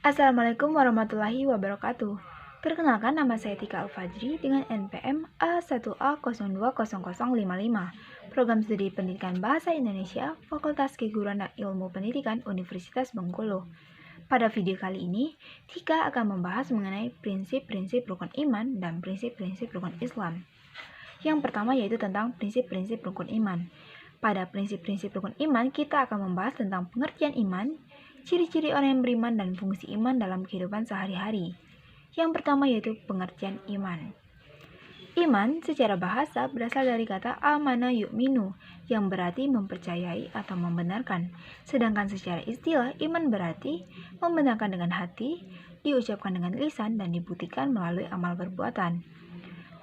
Assalamualaikum warahmatullahi wabarakatuh. Perkenalkan, nama saya Tika Al-Fajri dengan NPM A1A020055, Program Studi Pendidikan Bahasa Indonesia, Fakultas Keguruan dan Ilmu Pendidikan Universitas Bengkulu. Pada video kali ini, Tika akan membahas mengenai prinsip-prinsip rukun iman dan prinsip-prinsip rukun Islam. Yang pertama yaitu tentang prinsip-prinsip rukun iman. Pada prinsip-prinsip rukun iman, kita akan membahas tentang pengertian iman, ciri-ciri orang yang beriman, dan fungsi iman dalam kehidupan sehari-hari. Yang pertama yaitu pengertian iman. Iman secara bahasa berasal dari kata amana yu'minu, yang berarti mempercayai atau membenarkan. Sedangkan secara istilah, iman berarti membenarkan dengan hati, diucapkan dengan lisan, dan dibuktikan melalui amal perbuatan.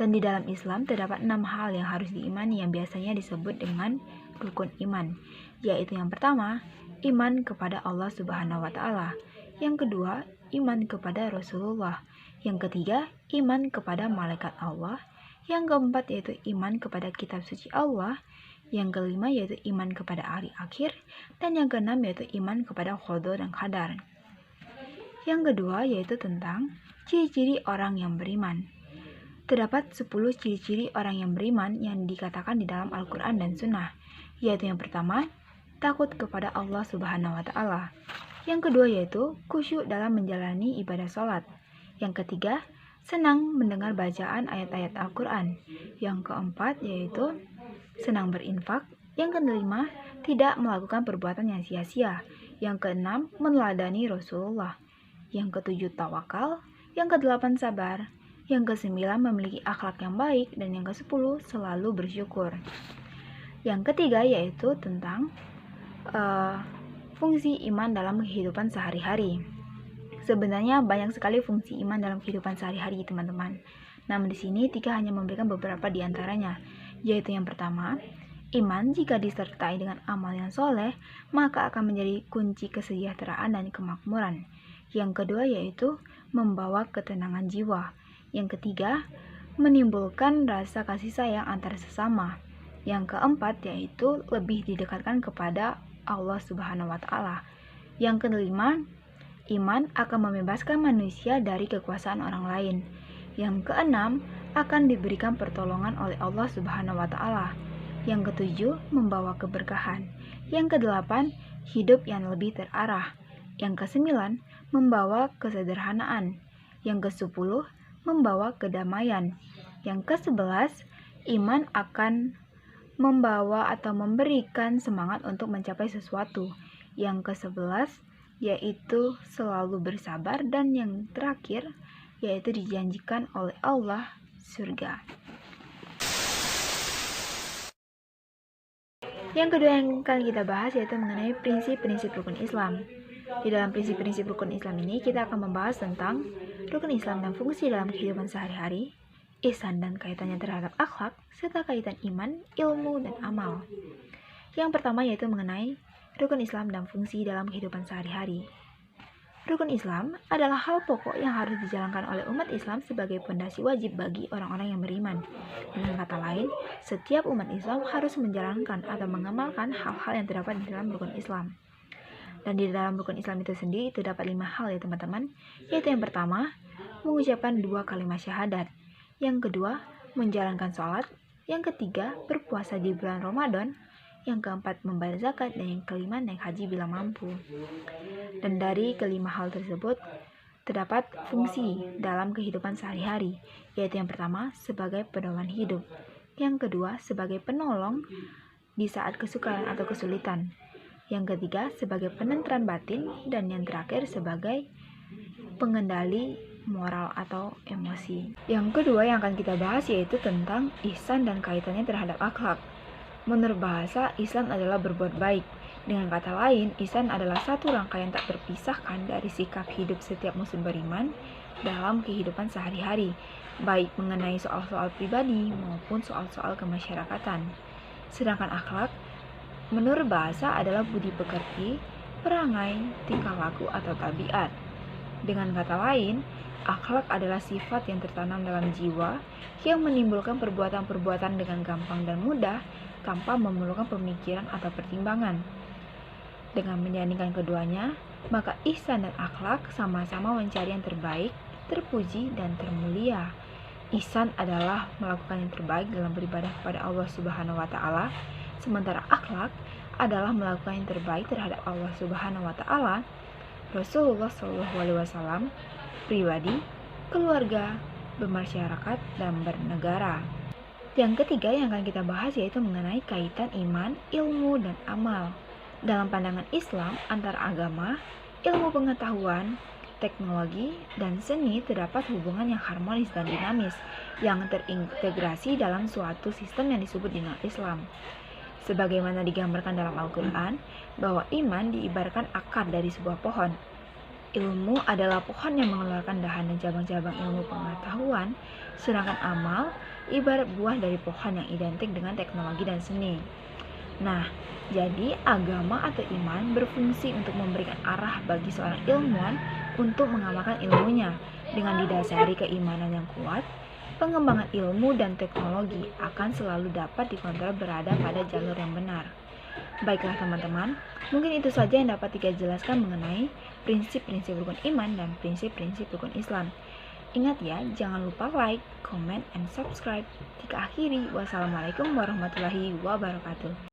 Dan di dalam Islam terdapat 6 hal yang harus diimani yang biasanya disebut dengan rukun iman, yaitu yang pertama, iman kepada Allah Subhanahu wa Ta'ala. Yang kedua, iman kepada Rasulullah. Yang ketiga, iman kepada malaikat Allah. Yang keempat yaitu iman kepada kitab suci Allah. Yang kelima yaitu iman kepada hari akhir. Dan yang keenam yaitu iman kepada qada dan qadar. Yang kedua yaitu tentang ciri-ciri orang yang beriman. Terdapat 10 ciri-ciri orang yang beriman yang dikatakan di dalam Al-Quran dan Sunnah, yaitu yang pertama, takut kepada Allah Subhanahu wa Ta'ala. Yang kedua yaitu khusyuk dalam menjalani ibadah sholat. Yang ketiga, senang mendengar bacaan ayat-ayat Al-Quran. Yang keempat yaitu senang berinfak. Yang kelima, tidak melakukan perbuatan yang sia-sia. Yang keenam, meneladani Rasulullah. Yang ketujuh, tawakal. Yang kedelapan, sabar. Yang kesembilan, memiliki akhlak yang baik. Dan yang kesepuluh, selalu bersyukur. Yang ketiga yaitu tentang fungsi iman dalam kehidupan sehari-hari. Sebenarnya banyak sekali fungsi iman dalam kehidupan sehari-hari, teman-teman. Namun di sini Tika hanya memberikan beberapa di antaranya, yaitu yang pertama, iman jika disertai dengan amal yang soleh, maka akan menjadi kunci kesejahteraan dan kemakmuran. Yang kedua yaitu membawa ketenangan jiwa. Yang ketiga, menimbulkan rasa kasih sayang antar sesama. Yang keempat yaitu lebih didekatkan kepada Allah Subhanahu wa Ta'ala. Yang kelima, iman akan membebaskan manusia dari kekuasaan orang lain. Yang keenam, akan diberikan pertolongan oleh Allah Subhanahu wa Ta'ala. Yang ketujuh, membawa keberkahan. Yang kedelapan, hidup yang lebih terarah. Yang kesembilan, membawa kesederhanaan. Yang kesepuluh, membawa kedamaian. Yang kesebelas, iman akan membawa atau memberikan semangat untuk mencapai sesuatu. Yang kesebelas yaitu selalu bersabar. Dan yang terakhir yaitu dijanjikan oleh Allah surga. Yang kedua yang akan kita bahas yaitu mengenai prinsip-prinsip rukun Islam. Di dalam prinsip-prinsip rukun Islam ini kita akan membahas tentang rukun Islam dan fungsi dalam kehidupan sehari-hari, ihsan dan kaitannya terhadap akhlak, serta kaitan iman, ilmu, dan amal. Yang pertama yaitu mengenai rukun Islam dan fungsi dalam kehidupan sehari-hari. Rukun Islam adalah hal pokok yang harus dijalankan oleh umat Islam sebagai pondasi wajib bagi orang-orang yang beriman. Dengan kata lain, setiap umat Islam harus menjalankan atau mengamalkan hal-hal yang terdapat di dalam rukun Islam. Dan di dalam rukun Islam itu sendiri terdapat 5 hal ya teman-teman, yaitu yang pertama, mengucapkan 2 kalimat syahadat. Yang kedua, menjalankan sholat. Yang ketiga, berpuasa di bulan Ramadan. Yang keempat, membayar zakat. Dan yang kelima, naik haji bila mampu. Dan dari kelima hal tersebut, terdapat fungsi dalam kehidupan sehari-hari, yaitu yang pertama, sebagai pedoman hidup. Yang kedua, sebagai penolong di saat kesukaran atau kesulitan. Yang ketiga, sebagai penenteran batin. Dan yang terakhir, sebagai pengendali moral atau emosi. Yang kedua yang akan kita bahas yaitu tentang ihsan dan kaitannya terhadap akhlak. Menurut bahasa, ihsan adalah berbuat baik. Dengan kata lain, ihsan adalah satu rangkaian tak terpisahkan dari sikap hidup setiap muslim beriman dalam kehidupan sehari-hari, baik mengenai soal-soal pribadi maupun soal-soal kemasyarakatan. Sedangkan akhlak, menurut bahasa adalah budi pekerti, perangai, tingkah laku atau tabiat. Dengan kata lain, akhlak adalah sifat yang tertanam dalam jiwa yang menimbulkan perbuatan-perbuatan dengan gampang dan mudah tanpa memerlukan pemikiran atau pertimbangan. Dengan menjadikan keduanya, Maka ihsan dan akhlak sama-sama mencari yang terbaik, terpuji, dan termulia. Ihsan adalah melakukan yang terbaik dalam beribadah kepada Allah Subhanahu wa Ta'ala, sementara akhlak adalah melakukan yang terbaik terhadap Allah Subhanahu wa Ta'ala, Rasulullah SAW, pribadi, keluarga, bermasyarakat, dan bernegara. Yang ketiga yang akan kita bahas yaitu mengenai kaitan iman, ilmu, dan amal. Dalam pandangan Islam, antara agama, ilmu pengetahuan, teknologi, dan seni terdapat hubungan yang harmonis dan dinamis yang terintegrasi dalam suatu sistem yang disebut dinul Islam. Sebagaimana digambarkan dalam Al-Quran, bahwa iman diibaratkan akar dari sebuah pohon. Ilmu adalah pohon yang mengeluarkan dahan dan cabang-cabang ilmu pengetahuan, sedangkan amal ibarat buah dari pohon yang identik dengan teknologi dan seni. Nah, jadi agama atau iman berfungsi untuk memberikan arah bagi seorang ilmuwan untuk mengamalkan ilmunya. Dengan didasari keimanan yang kuat, pengembangan ilmu dan teknologi akan selalu dapat dikontrol berada pada jalur yang benar. Baiklah teman-teman, mungkin itu saja yang dapat Tika jelaskan mengenai prinsip-prinsip rukun iman dan prinsip-prinsip rukun Islam. Ingat ya, jangan lupa like, comment, and subscribe. Tika akhiri, wassalamualaikum warahmatullahi wabarakatuh.